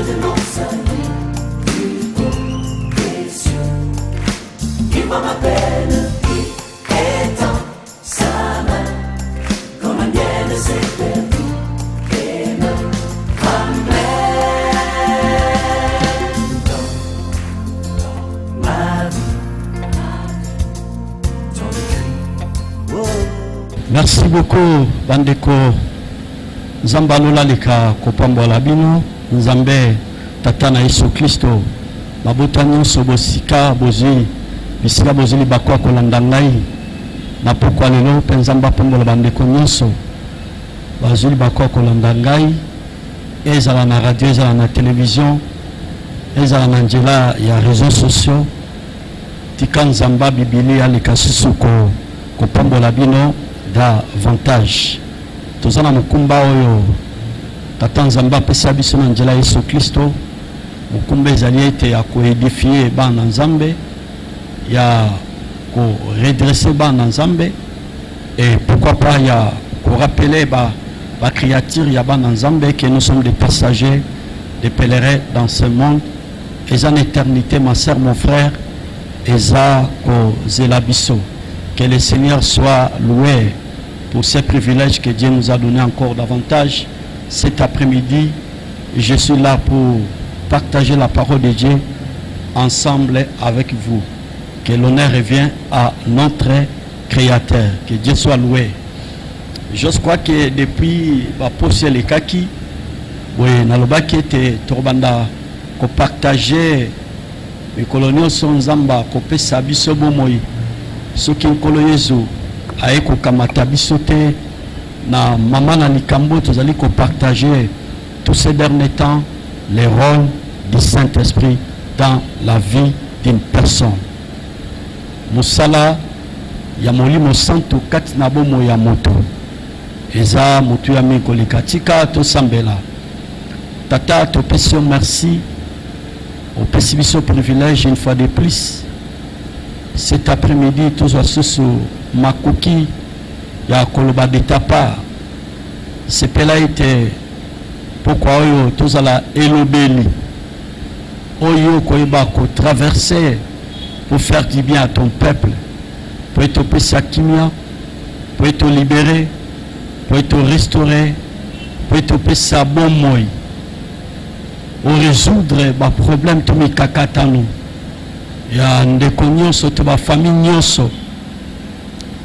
de mon salut, plus beau précieux. Il voit ma peine, il étend sa main, quand la mienne s'est perdue, et me ramène dans ma vie, dans le cri. Oh. Merci beaucoup, Bandeko. Nzamba lola leka kopambola bino, Nzambe tata na Yesu Kristo. Mabota nyonso bosika bozwi, bisika bozwi libakwa kolanda ngai. Na pokwa lelo pe Nzamba pambola bandeko nyonso. Bazwi libakwa kolanda ngai. Ezala na radio, ezala na télévision, ezala na njela ya réseaux sociaux. Tika Nzamba Bibili aleka susuko kopambola bino davantage. Tozana mukumba oyo tata Nzamba pesa biso na njela Yesu Kristo. Mukumba ezali ete ya koedifier bana Nzambe, ya ko redresser bana Nzambe, et pourquoi pas ya ko rappeler ba créature ya bana Nzambe que nous sommes des passagers, des pèlerins dans ce monde. Et en éternité, ma sœur, mon frère, eza ko zelabiso. Que le Seigneur soit loué pour ces privilèges que Dieu nous a donné encore davantage. Cet après-midi, je suis là pour partager la parole de Dieu ensemble avec vous. Que l'honneur revient à notre Créateur. Que Dieu soit loué. Je crois que depuis Baposi le Kaki, oui, nalobaki ete tobanda ko partager les coloniaux son Zamba ko pesa biso bomoi. Soki nkolo Yesu aye ko kamata biso te na mama na likambo tozali ko partager tous ces derniers temps les rôles du Saint-Esprit dans la vie d'une personne. Musala ya molimo santo kati na bomo ya moto. Eza mutu ya mikoli katika to sambela. Tata to pesi merci. Au pesi biso privilège une fois de plus. Cet après-midi, tous sous makuki ya koloba de tapa. C'est pela été pourquoi oyo tous à la elobeli. Oyo koiba ko traverser pour faire du bien à ton peuple. Pour être oppressé à kimia, pour être libéré, pour être restauré, pour être oppressé à bon moi. Pour résoudre les problèmes de mes kakatano. Ya ndeko nyonso to ba famille nyonso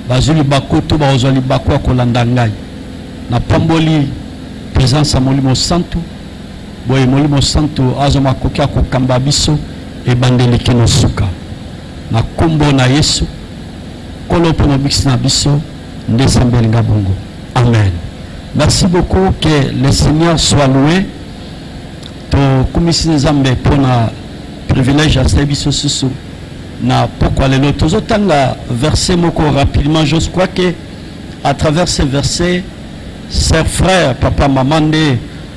bazuli bakoto ba ozali bakwa kolanda ngai na pamboli présence ya molimo santo boye molimo santo azoma kokia ko kamba biso e bandeli kino suka na kombo na Yesu kolo pono biksi na biso ndesambeli ngabongo. Amen. Merci beaucoup, que le Seigneur soit loué. To kumisi Nzambe pona privilège à service susu na pourquoi les autres otanga verset moko rapidement. Je crois que à travers ces versets, chers frères, papa, maman,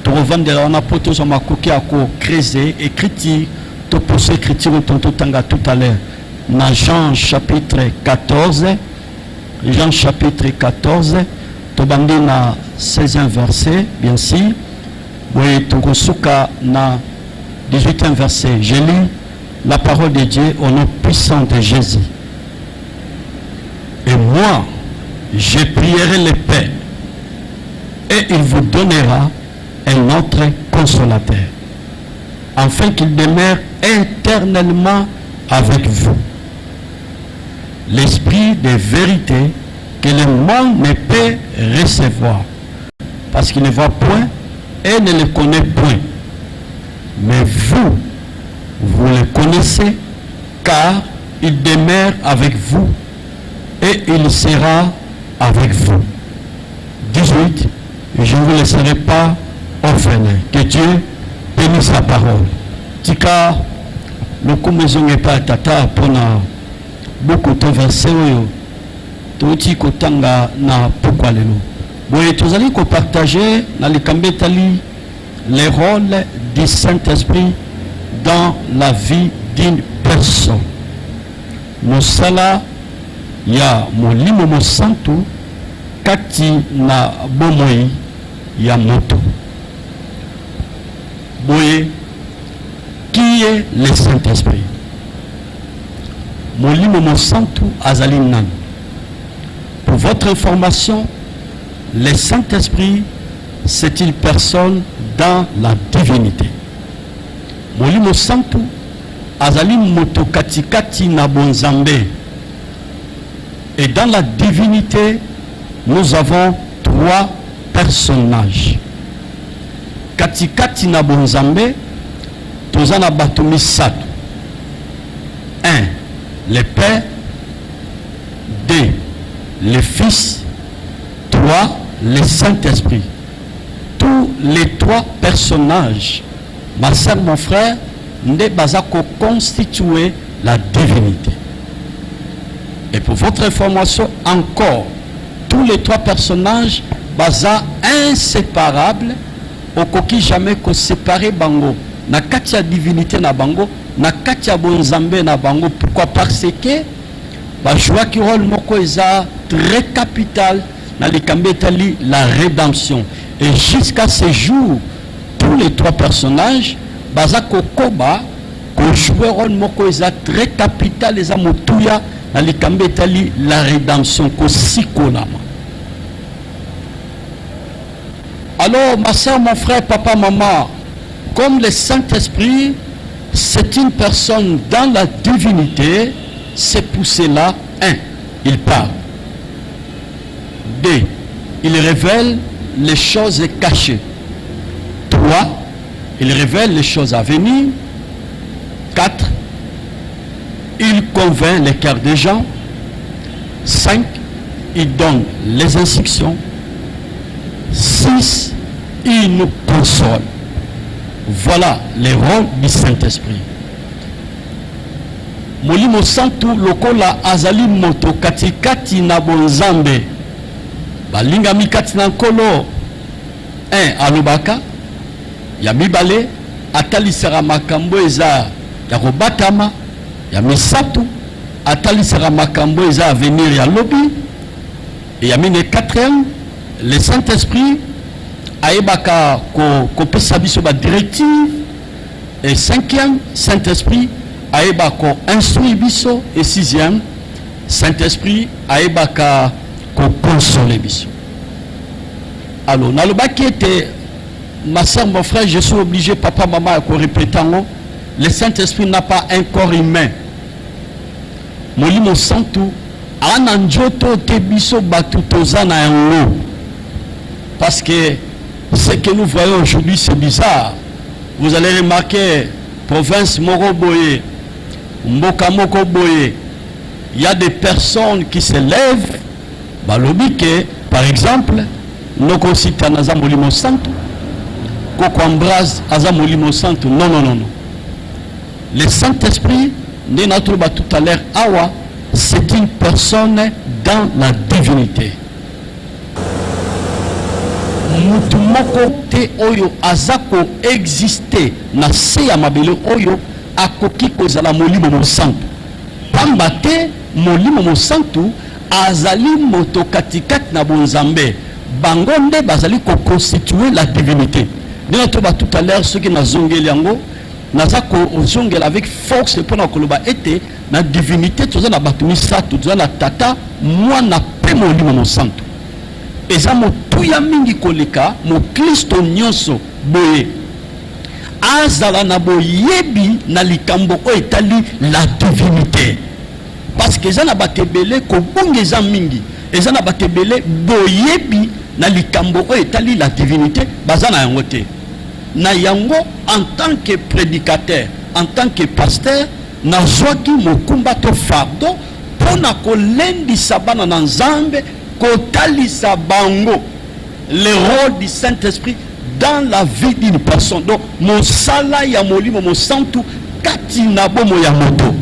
to revendre on a poto sur ma coquille à ko creuser écriture to poser écriture tonto tanga tout à l'heure na Jean chapitre 14. Jean chapitre 14 to bandi na 16e verset bien sûr. Oui, to kosuka na 18e verset. Je lis la parole de Dieu au nom puissant de Jésus. Et moi, je prierai le Père, et il vous donnera un autre consolateur, afin qu'il demeure éternellement avec vous. L'esprit de vérité que le monde ne peut recevoir, parce qu'il ne voit point et ne le connaît point. Mais vous, vous le connaissez, car il demeure avec vous et il sera avec vous. 18. Je ne vous laisserai pas orphelin. Que Dieu bénisse sa parole. Tika, le maison n'est pas tata pour beaucoup de versets. Touti kotanga na pourquoi le nom. Bon, tous allez partager dans les kambetali les rôles du Saint-Esprit dans la vie d'une personne. Mosala ya molimo mosantu kati na bomoi ya moto. Boye Qui est le Saint-Esprit? Molimo Monsanto azali nan. Pour votre information, le Saint-Esprit, c'est une personne dans la divinité. Molimo Monsanto azali moto katikati na bonzambe. Et dans la divinité, nous avons 3 personnages. Katikati na bonzambe, tozana bato misato. 1. Le Père. 2. Le Fils. 3. Le Saint-Esprit. Tous les 3 personnages, ma soeur, mon frère, ne basa ko constituer la divinité. Et pour votre information, encore, tous les 3 personnages, basa inséparables, au koki jamais ko séparer bango. Na katia divinité na bango, na katia bonzambe na bango. Pourquoi? Parce que ba joie qui rôle moko eza très capital na likambetali la rédemption. Et jusqu'à ce jour, tous les 3 personnages, baza kokoba ko jouer rôle moko eza très capital eza motuya na likambetali la rédemption ko sikolama. Alors, ma soeur, mon frère, papa, maman, comme le Saint-Esprit, c'est une personne dans la divinité, c'est pour cela, 1, il parle. 2, il révèle les choses cachées. 3, il révèle les choses à venir. 4, il convainc les cœurs des gens. 5, il donne les instructions. 6, il nous console. Voilà les rôles du Saint-Esprit. Molimo Santo lokola azali moto katikati na bonzambe. Balinga mikati na nkolo. 1 alobaka ya mibale atalisera makambo eza ya kobatama ya misato atalisera makambo eza avenir ya lobi. Et ya mine 4e, le Saint-Esprit aebaka ko pesa biso ba directive. Et 5e, Saint-Esprit aebaka instruire biso. Et 6e, Saint-Esprit aebaka ko consoler biso. Alors, nalobaki était ma soeur, mon frère, je suis obligé, papa, maman, à répéter, le Saint-Esprit n'a pas un corps humain. Molimo Santo ananjoto te biso batutoza na yango. Parce que ce que nous voyons aujourd'hui, c'est bizarre. Vous allez remarquer, province Moroboye, Mboka Moko Boye, il y a des personnes qui se lèvent, balobike, par exemple, nos concitoyens Aza Molimo Santo, Koko Ambraz Aza Molimo Santo. Non, non, non, non. Le Saint-Esprit, nous l'avons trouvé tout à l'heure, Awa, c'est une personne dans la divinité. Mutu moko te oyo azako exister na se ya mabele oyo akoki kozala Molimo Mosantu. Pamba te Molimo Mosantu azali moto katikati na bonzambe. Bango nde bazali ko constituer la divinité. Nous l'avons tout à l'heure ce qui na zongeli yango nazako zongela avec force pour na koloba ete na divinité toza na batumi sato toza na tata mwana pe Molimo Mosantu. Eza motuya mingi koleka mo Kristo nyonso boye azala na boyebi na likambo o etali la divinité. Parce que eza na batebele ko bongeza mingi eza na batebele boyebi na likambo o etali la divinité baza na yango te. Na yango en tant que prédicateur, en tant que pasteur, na zwaki mokumba to fardo pona kolendisa bana na Nzambe kotalisa bango le rôle du Saint-Esprit dans la vie d'une personne. Donc mosala ya Molimo Mosantu kati na bomo ya moto.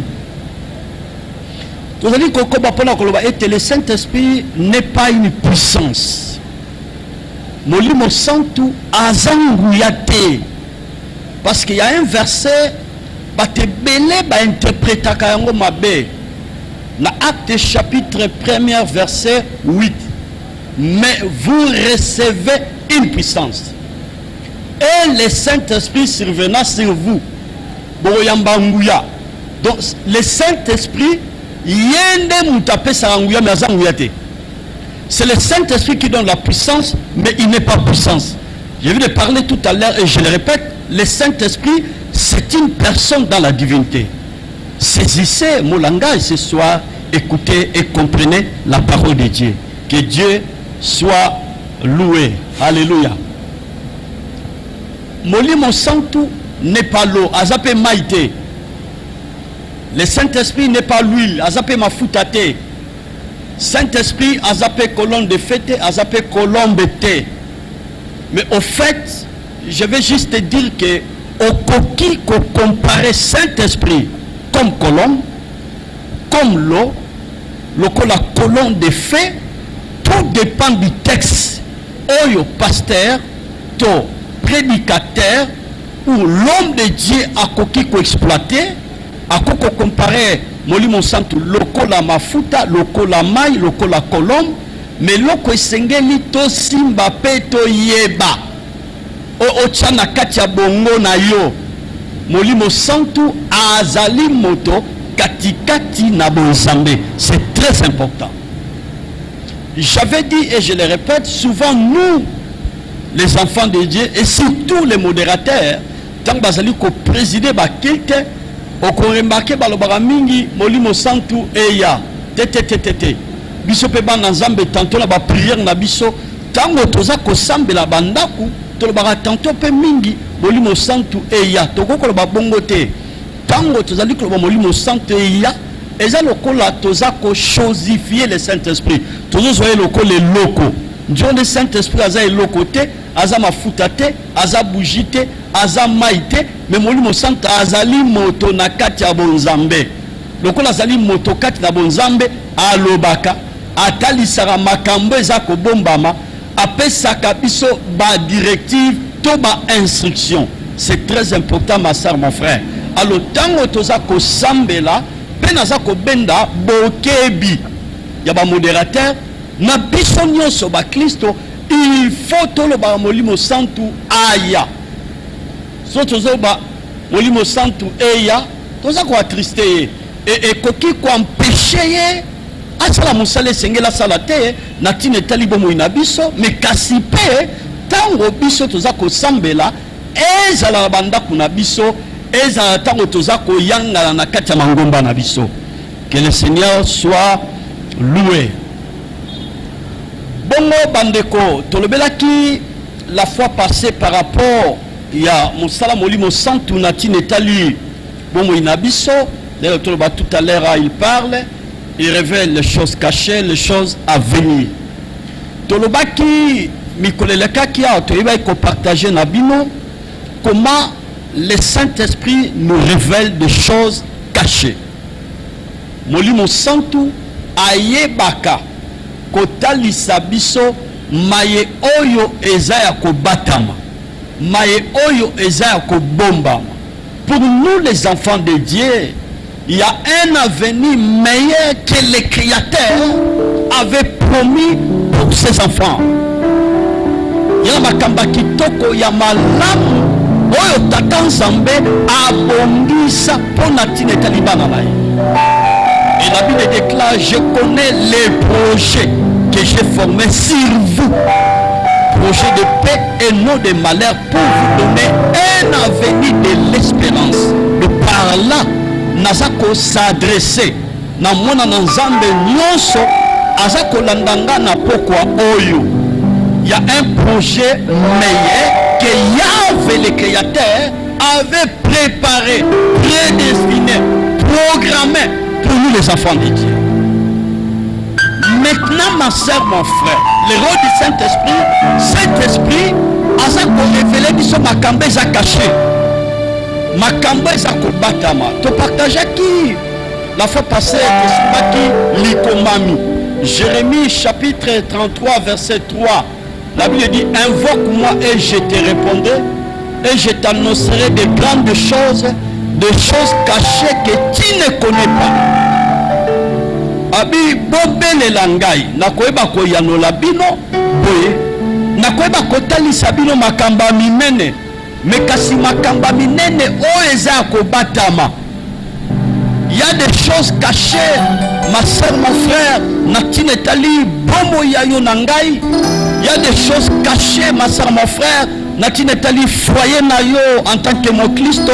Tozali kokoba pona koloba ete le Saint-Esprit n'est pas une puissance. Molimo Mosantu azanguya te. Parce qu'il y a un verset batebele ba interprétaka yango mabe. Dans Actes chapitre 1er verset 8. Mais vous recevez une puissance. Et le Saint-Esprit survenant sur vous. boyamba nguya. Donc le Saint-Esprit yende mutape sa nguya mais nguya te. C'est le Saint-Esprit qui donne la puissance, mais il n'est pas puissance. Je viens de parler tout à l'heure et je le répète, le Saint-Esprit, c'est une personne dans la divinité. Saisissez mon langage ce soir, écoutez et comprenez la parole de Dieu. Que Dieu soit loué. Alléluia. Molimo Santo n'est pas l'eau, azape maïté. Le Saint-Esprit n'est pas l'huile, azape mafutate. Saint-Esprit, azape colombe de fête, azape colombe thé. Mais au fait, je vais juste te dire que au coquille qu'on compare Saint-Esprit comme colombe, comme l'eau, la colombe de fête, tout dépend du texte. Oyo pasteur, to prédicateur, ou l'homme de Dieu a coquille qu'on exploité, a coquille qu'on comparer Molimo Santo, lokola mafuta, lokola mai, lokola colombe, mais loko esengeli to simba pe to yeba. O chana katia bongo na yo. Molimo Santo azali moto katikati na bonzambe. C'est très important. J'avais dit et je le répète, souvent nous, les enfants de Dieu, et surtout les modérateurs, tant que bazali ko présider ba kilte, oko remarquer balobara mingi Molimo Santo eya tete biso pe ba na nzambe tantôt na ba prière na biso tango toza ko sambela bandaku to ba tantôt pe mingi Molimo Santo eya tokoko ba bongo te tango tozali ko ba Molimo Santo eya eza lokola toza ko chosifier le Saint-Esprit tozo zoye lokola le loko Dieu le Saint-Esprit aza eloko te aza mafuta te aza bougie te aza maite mais Molimo Santo azali moto na kati ya bonzambe lokola azali moto kati na bonzambe alobaka atalisaka makambo eza kobombama apesaka biso ba directive to ba instruction. C'est très important ma soeur mon frère. Alors tango toza ko sambela pe naza ko benda bokebi ya ba modérateur na biso nyonso ba Kristo il faut toloba Molimo Santo aya. So tozoba Molimo Santo eya toza ko attrister et koki ko empêcher asala musale sengela sala te na tine talibo moina biso mais kasi pe tango biso toza ko sambela ezala banda kuna biso ezala tango toza ko yangala na kati ya mangomba na biso. Que le Seigneur soit loué. Bongo bandeko tolobelaki la fois passée par rapport il y a Moussala Molimo Santo Natine Tali Bomo Inabiso, tout à l'heure il parle, il révèle les choses cachées, les choses à venir. Tolobaki Mikoleleka qui a partagé Nabino comment le Saint-Esprit nous révèle des choses cachées. Molimo Santo ayebaka kotalisa biso maye oyo ezaya ko batama. Maye oyo ezaya ko bombama. Pour nous les enfants de Dieu, il y a un avenir meilleur que le Créateur avait promis pour ses enfants. Il y a makamba kitoko ya malamu oyo tata nzambe abongisa pona tine talibana naye. Et la Bible déclare, je connais les projets que j'ai formés sur vous. Projets de paix et non de malheur pour vous donner un avenir de l'espérance. De par là, Nazako s'adresser. Na mona nzambe nyonso azako landanga na pokwa oyo. Il y a un projet meilleur que Yahvé le Créateur avait préparé, prédestiné, programmé pour nous les enfants de Dieu. Maintenant ma soeur, mon frère, le rôle du Saint-Esprit, Saint-Esprit a révélé biso makambe za caché. Makambe za kobatama. To partager qui la fois passée que likomami. Jérémie chapitre 33 verset 3. La Bible dit invoque-moi et je te répondrai et je t'annoncerai de grandes choses, des choses cachées que tu ne connais pas. Abi bobele langai nakoeba koyanola bino boye nakoeba kotalisa bino makamba minene mais kasi makamba minene o eza ko batama. Il y a des choses cachées, ma soeur, mon frère, Natine Tali, Bomo Yayo Nangai. Il y a des choses cachées, ma soeur, mon frère, Natine Tali, foyer Nayo en tant que mon Christo.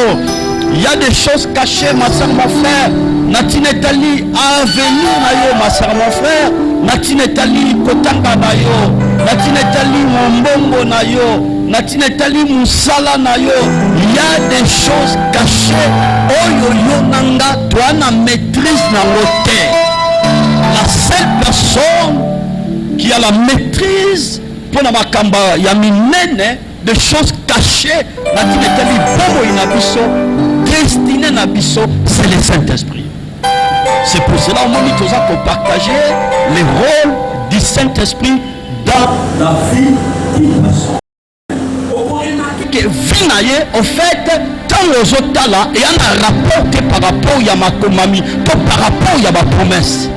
Il y a des choses cachées, ma soeur, mon frère, Natine Tali, avenir Nayo, ma soeur, mon frère, Natine Tali, Kotanga Nayo, Natine Tali, Mombongo Nayo. Natinetali musala na yo. Il y a des choses cachées. Oyo yo nanga toana maîtrise na lote. La seule personne qui a la maîtrise pour na makamba ya minene des choses cachées. Natinetali bobo inabiso destiné na biso, c'est le Saint-Esprit. C'est pour cela on dit tous pour partager les rôles du Saint-Esprit dans la vie d'une personne. Vinaye, au fait, tant les autres là, il y a un rapport par rapport à ma comami, par rapport à ma promesse.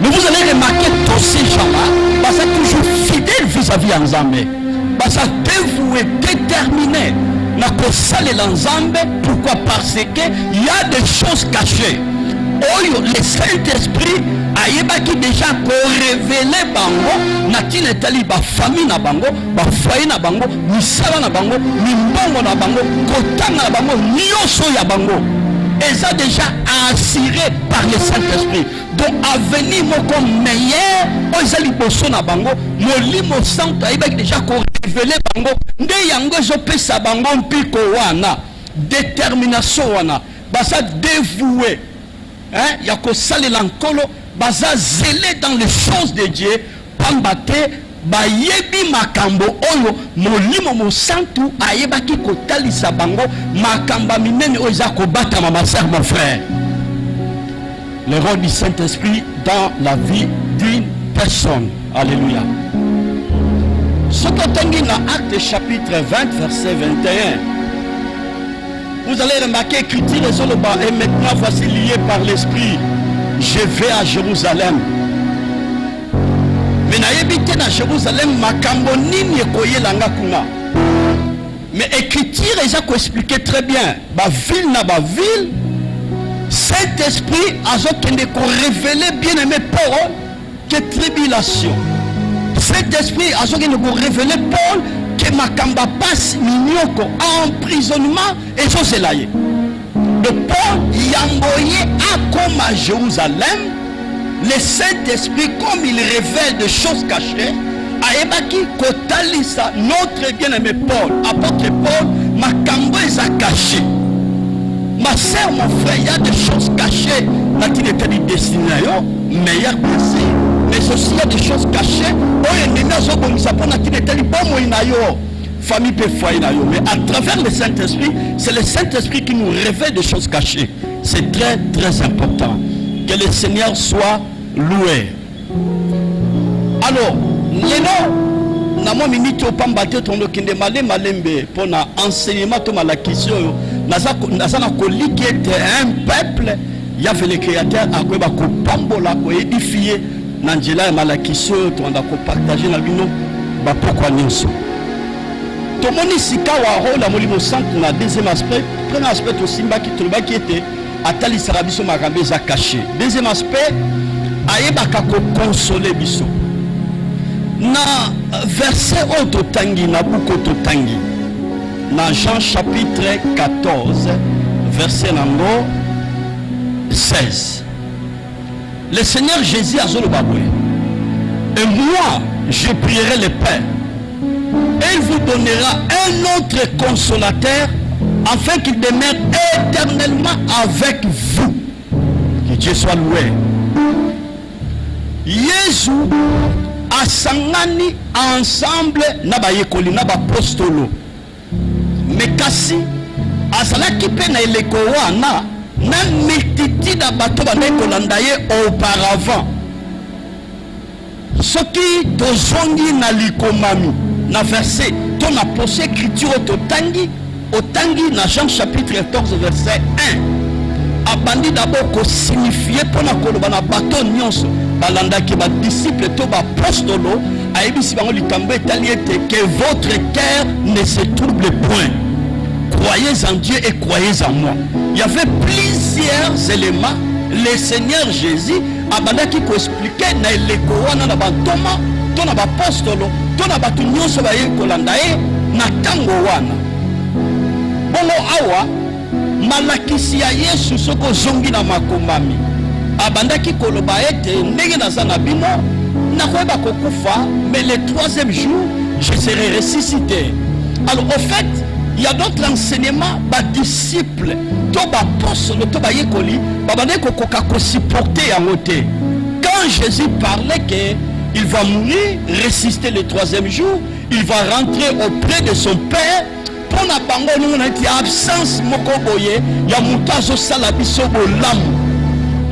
Mais vous allez remarquer tous ces gens-là, ça toujours fidèle vis-à-vis Nzambe, ça dévoué, déterminé, n'a pas salé l'Nzambe. Pourquoi? Parce que il y a des choses cachées. Oh, le Saint-Esprit a déjà révélé bango natine etali ba famille na bango ba foyer na bango misala na bango mimbongo na bango kotanga na bango nyonso ya bango eza déjà assuré par le Saint-Esprit. Donc avenir moko meilleur oza liboso na bango molimo santo ayebaki déjà révélé bango nde yango ezopesa bango mpiko wana détermination wana basa dévoué. Il y a que ça les lankolo baza zélé dans les choses de Dieu pambate ba yebi makambo oyo molimo mo santu ayebaki kotalisa bango makamba minene oza ko bata ma sœur mon frère. Le rôle du Saint-Esprit dans la vie d'une personne. Alléluia. Ce que tangi na Acte chapitre 20 verset 21. Vous allez remarquer écriture sur le bas et maintenant voici lié par l'esprit. Je vais à Jérusalem. Mais n'ayebite à Jérusalem makambo nini ekoye langa kuna. Mais écriture ils ont expliqué très bien. Ba ville na ba ville. Saint-Esprit a zokende ko révéler bien-aimé Paul que tribulation. Saint-Esprit a zokende ko révéler Paul que makamba passe minyoko emprisonnement et ça c'est là. De Paul yamboye a comme à Jérusalem le Saint-Esprit comme il révèle des choses cachées aebaki kotalisa notre bien-aimé Paul apôtre Paul makambo est caché. Ma sœur mon frère il y a des choses cachées là qui n'étaient pas destinées meilleur merci. Mais aussi il y a des choses cachées. Famille peut foyer. Mais à travers le Saint-Esprit, c'est le Saint-Esprit qui nous révèle des choses cachées. C'est très très important. Que le Seigneur soit loué. Alors, nous avons minute au pambate tondo kinde malé malembe pour na enseignement to malakisio nazana koliki était un peuple il y avait le créateur à quoi ba ko pambola ko édifier Nanjela et Malakisio, on a partagé la bino, bah pourquoi nyonso. Tomoni sika wa rôle la molimo centre na deuxième aspect, premier aspect aussi qui était atali sarabiso makambe za caché. Deuxième aspect, ayebaka ko consoler biso. Na verset auto tangi na buko to tangi. Na Jean chapitre 14, verset numéro 16. Le Seigneur Jésus a zolo baboué. Et moi, je prierai le Père. Et il vous donnera un autre consolateur afin qu'il demeure éternellement avec vous. Que Dieu soit loué. Jésus a sangani ensemble naba yekoli naba apostolo. Mais kasi azalaki pe na eleko wana na multitude de bateaux bandekolandaye auparavant. Ce qui tozongi na likomami na verset ton a posé écriture au tangi na Jean chapitre 14 verset 1 abandi d'abord ko signifier pour na koloba na bateau nyonso balandaki ba disciple to ba apostolo ayebisi bango likambo etali ete que votre cœur ne se trouble point. croyez en Dieu et croyez en moi. Il y avait plusieurs éléments. Le Seigneur Jésus a bandaki ko expliquer na eleko wana na bantoma, to na bapostolo, to na batu nyonso baye kolanda ye na tango wana. Bongo awa malakisi ya Yesu soko zongi na makomami. Abandaki koloba ete ndenge naza na bino nakoyeba kokufa, mais le troisième jour je serai ressuscité. Alors au fait, il y a d'autres enseignements, ba disciples, to ba apôtres, to ba yekoli, ba bande ko koka supporter en côté. Quand Jésus parlait que il va mourir, ressusciter le troisième jour, il va rentrer auprès de son Père. Pour na bango nous na ti absence moko boye, ya mutazo sala biso bolamu.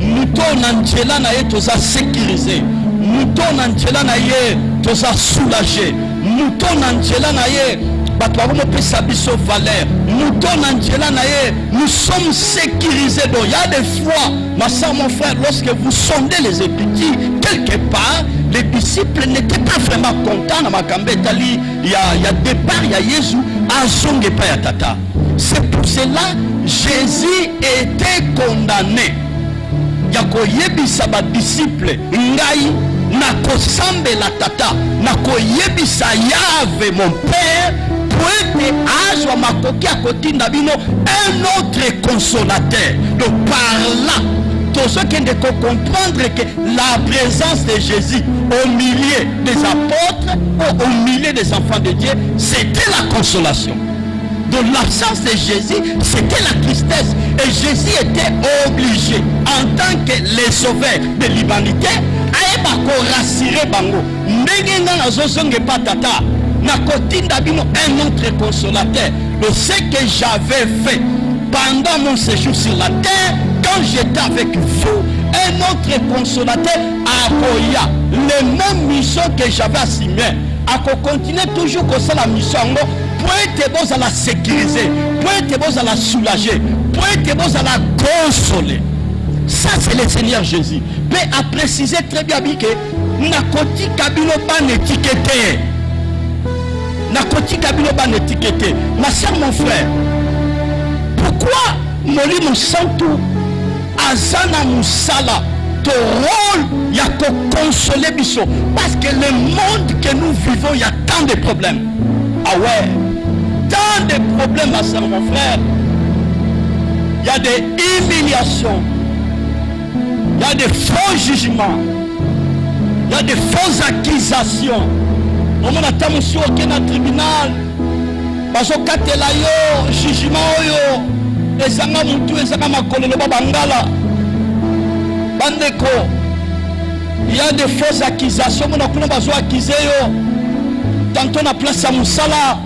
Muto na njela na ye toza sécurisé. Muto na njela na ye toza soulagé. Muto na njela na ye nous sommes sécurisés. Donc il y a des fois, ma soeur, mon frère, lorsque vous sondez les Écritures, quelque part, les disciples n'étaient pas vraiment contents. Il y a départ, il y a Jésus, tata. C'est pour cela Jésus était condamné. Il y a koyebisa ba disciples ngai na kosambela tata na koyebisa Yahvé mon Père pour être azwa makoki akotinda bino un autre consolateur. Donc par là tous ceux qui ne comprendre que la présence de Jésus au milieu des apôtres ou au milieu des enfants de Dieu, c'était la consolation. Donc l'absence de Jésus, c'était la tristesse. Et Jésus était obligé, en tant que le sauveur de l'humanité, à rassurer Bango. Un autre consolateur. Donc ce que j'avais fait pendant mon séjour sur la terre, quand j'étais avec vous, un autre consolateur a Koya, les mêmes missions que j'avais assignées. À continuer toujours comme ça la mission, pour être bon à la sécuriser, pour être bon à la soulager, pour être bon à la consoler. Ça c'est le Seigneur Jésus. Mais à préciser très bien que Nakoti Kabilo ban étiqueté. Nakoti Kabilo ban étiqueté. Ma soeur, mon frère, pourquoi Molimo Santou Azana Moussala ton rôle, il y a qu'à consoler Bisso. Parce que le monde que nous vivons, il y a tant de problèmes. Ah ouais, tant de problèmes, ma soeur, mon frère. Il y a des humiliations. Il y a des faux jugements. Il y a des fausses accusations. On a tant monsieur aucun tribunal. Parce que quand il y a jugement, et ça m'a moutou, et ça m'a collé le babangala. Il y a des fausses accusations. On a besoin d'accuser. Tantôt on a place à Moussala,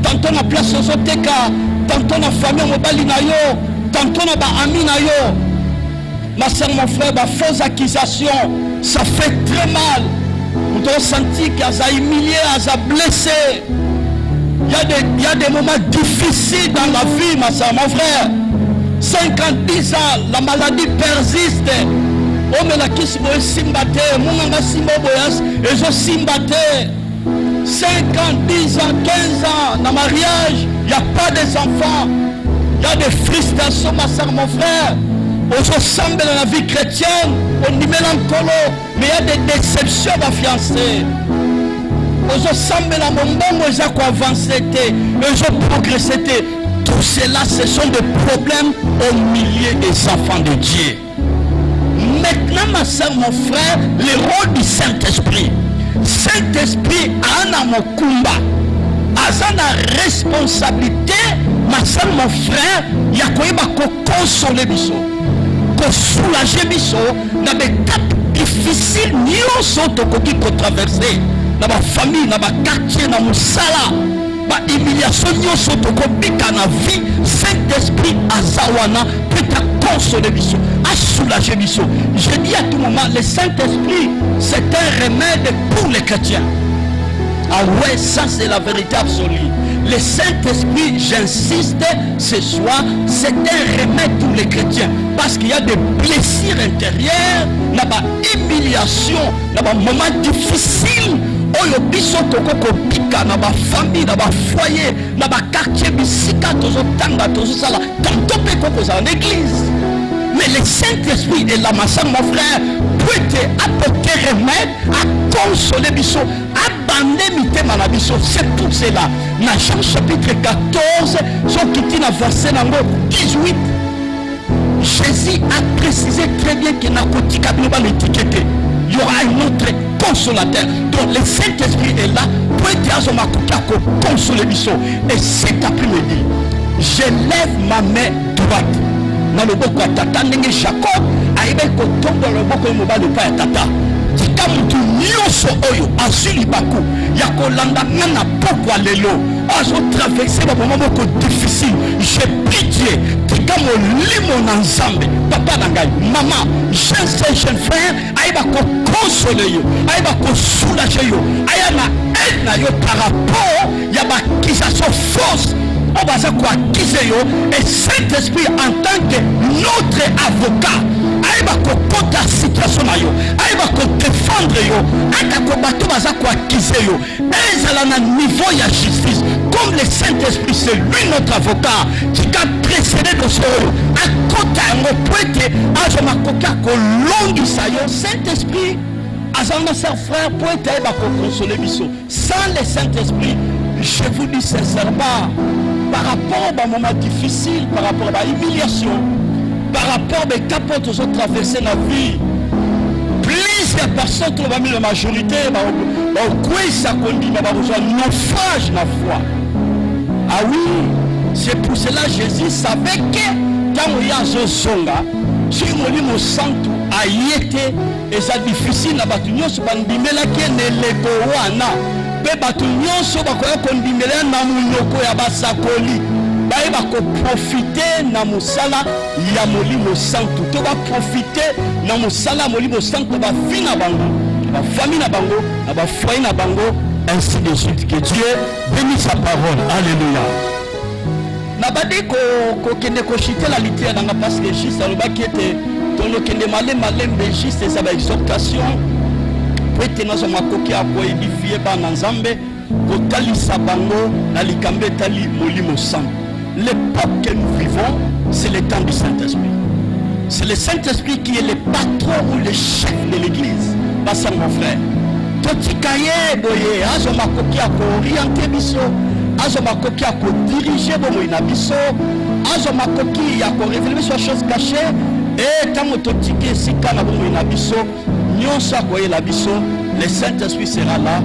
tantôt on a place aux Oteka, tantôt on a famille à Mobali Nayo, tantôt on a ami Nayo. Ma soeur, mon frère, fausses accusations, ça fait très mal. On doit sentir qu'elle a humilié, elle a blessé. Il y a des moments difficiles dans la vie, ma soeur, mon frère. 50-10 ans, la maladie persiste. Oh, mais la kiss boy simbate, mon simbo boyas, et je simbate. 5 ans, 10 ans, 15 ans, dans le mariage, il n'y a pas des enfants. Il y a des frustrations, ma soeur, mon frère. On se semble dans la vie chrétienne, on dit mélancolo, mais il y a des déceptions à fiancés. On se semble dans mon bon, j'ai avancé, et je progressé. Tout cela, ce sont des problèmes au milieu des enfants de Dieu. Maintenant, ma soeur, mon frère, le rôle du Saint-Esprit. Saint-Esprit a un mokumba. A une responsabilité, ma soeur, mon frère, il y a quoi consoler biso, soulager biso dans des étapes difficiles, nous sommes traversés dans ma famille, dans ma quartier, dans mon sala. Ba humiliation nyonso tokobika na vie. Saint-Esprit azawana peut consoler biso, à soulager biso. Je dis à tout moment, le Saint-Esprit c'est un remède pour les chrétiens. Ah ouais, ça c'est la vérité absolue. Le Saint-Esprit, j'insiste ce soir, c'est un remède pour les chrétiens. Parce qu'il y a des blessures intérieures, il y a des humiliations, il y a des moments difficiles oyo biso toko pika na ba famille na ba foyer na ba quartier bisika tozo tanga tozo sala tanto pe koko za en église. Mais le Saint-Esprit est là, ma soeur, mon frère, peut apporter remède, à consoler biso, à bander mité manabiso. C'est tout cela. Dans Jean chapitre 14, son qui dit dans verset 18, Jésus a précisé très bien qu'il n'a pas l'étiquette. Il y aura un autre consolateur. Donc le Saint-Esprit est là pour être consoler biso. Et cet après-midi, je lève ma main droite. Dans le boko ya tata ndenge Jacob aibe kotomba le boko mobali pa ya tata tika mutu nyonso oyo azuli baku ya kolanda na poko lelo azo traverser ba moment moko difficile. J'ai pitié tika molimo na nzambe papa na ngai maman jeune frère aiba ko consoler yo aiba ko soulager yo aya na aide na yo par rapport ya ba accusation fausse. On va se quoi accuser yo et Saint-Esprit en tant que notre avocat aiba ko kota situation na yo aiba ko défendre yo aka ko bato baza ko accuser yo ezala na niveau ya justice comme le Saint-Esprit c'est lui notre avocat qui a précédé de ce à kota ngo poete azo makoka ko longisa yo Saint-Esprit azanga sa frère poete aiba ko consoler biso sans le Saint-Esprit. Je vous dis sincèrement, par rapport à un moment difficile, par rapport à l'humiliation, par rapport à capotes aux autres traversées la vie, plusieurs personnes qui ont mis la majorité, ça conduit à un naufrage la foi. Ah oui, c'est pour cela que Jésus savait que quand il y a un songa, si on lit mon sang, a été, et ça difficile, la bataille, c'est pas une bimela qui est l'égoana. Bato nyonso bakoya kondimela na munoko ya basakoli baeba ko profiter na musala ya molimo santu to ba profiter na musala molimo santu ba fina bango ba famille na bango na ba foyer na bango ainsi de suite. Que Dieu bénisse sa parole. Alléluia. Na badi ko kende ko chiter la litère na parce que juste alobaki ete tono kende malembe juste ça ba exhortation poete nazo makoki ako édifier bana nzambe kotalisa bango na likambe tali molimo santu. L'époque que nous vivons, c'est le temps du Saint-Esprit. C'est le Saint-Esprit qui est le patron ou le chef de l'église. Basa mon frère totikaye boye azo makoki ako orienter biso azo makoki ako diriger bomo ina biso azo makoki ako révéler biso choses cachées et tango totike sika na bomo ina biso. Le Saint-Esprit sera là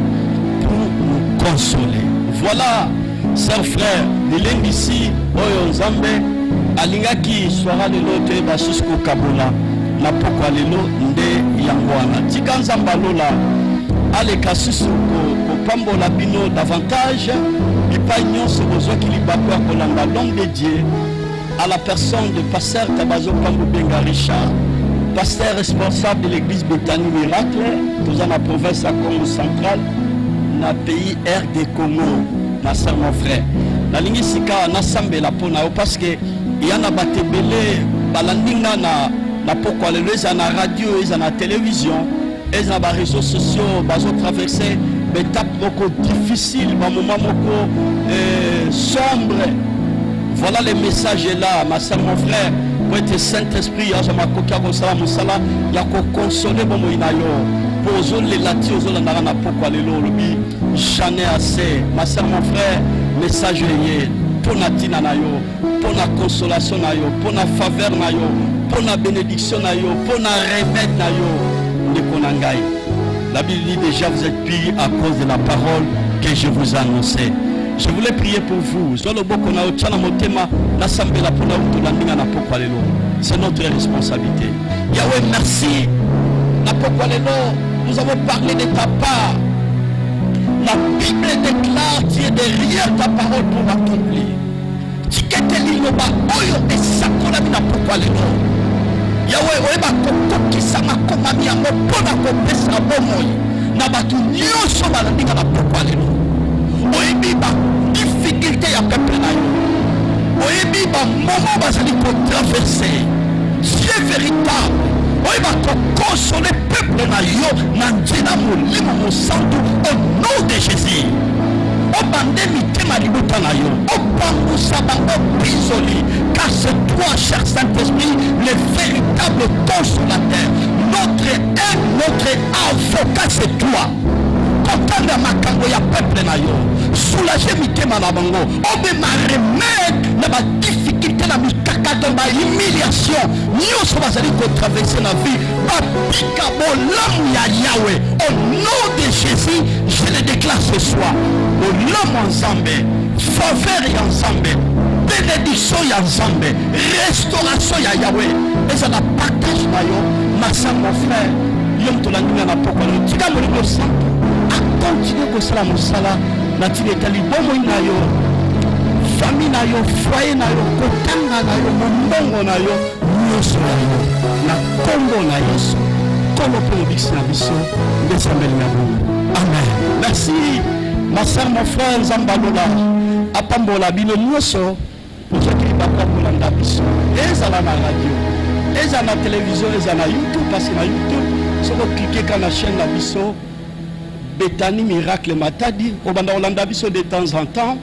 pour nous consoler. Voilà, chers frères, l'élève ici, Oyo Nzambe, Alingaki, Soara de l'autre, Basusko Kabola, Napoko Lelo, Nde Yangwana. Tika Nzambalola, Aleka Susu, Pambo Labino davantage, Pipagnon, ce besoin qu'il y a pour kolanda l'homme de Dieu, à la personne de Pasteur Tabazo Pambo Benga Richard. Pasteur responsable de l'église Bethany Miracle, dans la province à Congo central, dans le pays RD Congo, ma soeur, mon frère. La ligne Sika, na sambe la pona, parce que il y a na batebele, balandinga na pourquoi les gens na radio, ils ont la télévision, ils ont les réseaux sociaux, ils ont traversé des étapes beaucoup difficiles, des moments beaucoup sombres. Voilà le message là, ma soeur, mon frère. Pour être Saint-Esprit, il y a consoler mon pour les latis aux autres pourquoi les lots j'en ai assez. Ma soeur, mon frère, message pour la tina pour la consolation pour la faveur pour la bénédiction pour la remède la Bible dit déjà vous êtes pris à cause de la parole que je vous ai annoncée. Je voulais prier pour vous. C'est notre responsabilité. Yahweh, merci. Nous avons parlé de ta part. La Bible déclare qui est derrière ta parole pour l'accomplir. Yahweh, difficulté à peuple na yo. Oyebi ba moment bazali ko traverser. Dieu véritable oyeba kokonsole peuple na yo na nzela molimo mosantu au nom de Jésus. Obande mitema libuta na yo, opangusa bango prisoli, car c'est toi, cher Saint-Esprit, le véritable consolateur. Notre aide, notre avocat, c'est toi. Kotanda makambo ya peuple na yo, soulager mitema na bango, obema remède na ba difficulté na mikakato ba humiliation, nyonso bazali ko traverser na vie, ba pika bolamu ya Yahweh. Au nom de Jésus, je le déclare ce soir. Bolamu ensemble, faveur ya ensemble, bénédiction ya ensemble, restauration ya Yahweh. Et ça la partage na yo, ma soeur, mon frère, yom tolandina na poko no tika molimo santo. Continue comme ça mosala na tinetali bomo na yo, famille na yo, foyer na yo, kotanga na yo, mombongo na yo, nyonso na yo na kombo na Yesu. Comme on peut dire na biso ndesambeli na bongo. Amen. Merci ma soeur, mon frère Nzambalola apambola bino nyonso ozokili bakombolanda biso ezala na radio, ezala na télévision, ezala na YouTube. Parce que na YouTube soko cliquer na chaîne na biso Bethany Miracle Matadi, au banda Olanda biso de temps en temps,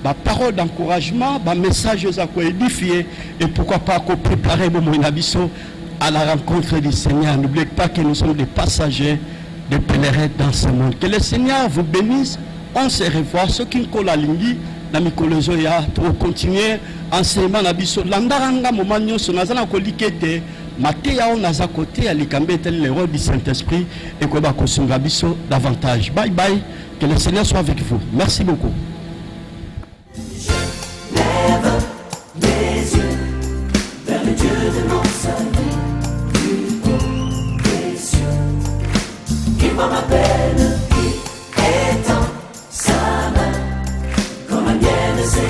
ba parole d'encouragement, ba message à quoi édifier et pourquoi pas qu'on préparer bon biso à la rencontre du Seigneur. N'oubliez pas que nous sommes des passagers, des pèlerins dans ce monde. Que le Seigneur vous bénisse. On se revoit. Ceux qui ont la ligne, na mikolozo ya pour continuer enseignement na biso. Landaranga moment nyonso nazana ko likete. Matéa on a à côté à l'Ikambe tel le roi du Saint-Esprit et qu'on va consommer davantage. Bye bye, que le Seigneur soit avec vous. Merci beaucoup. Lève les yeux vers le Dieu de mon salut, plus haut des cieux, qui voit ma peine, qui étend sa main, comme la mienne s'est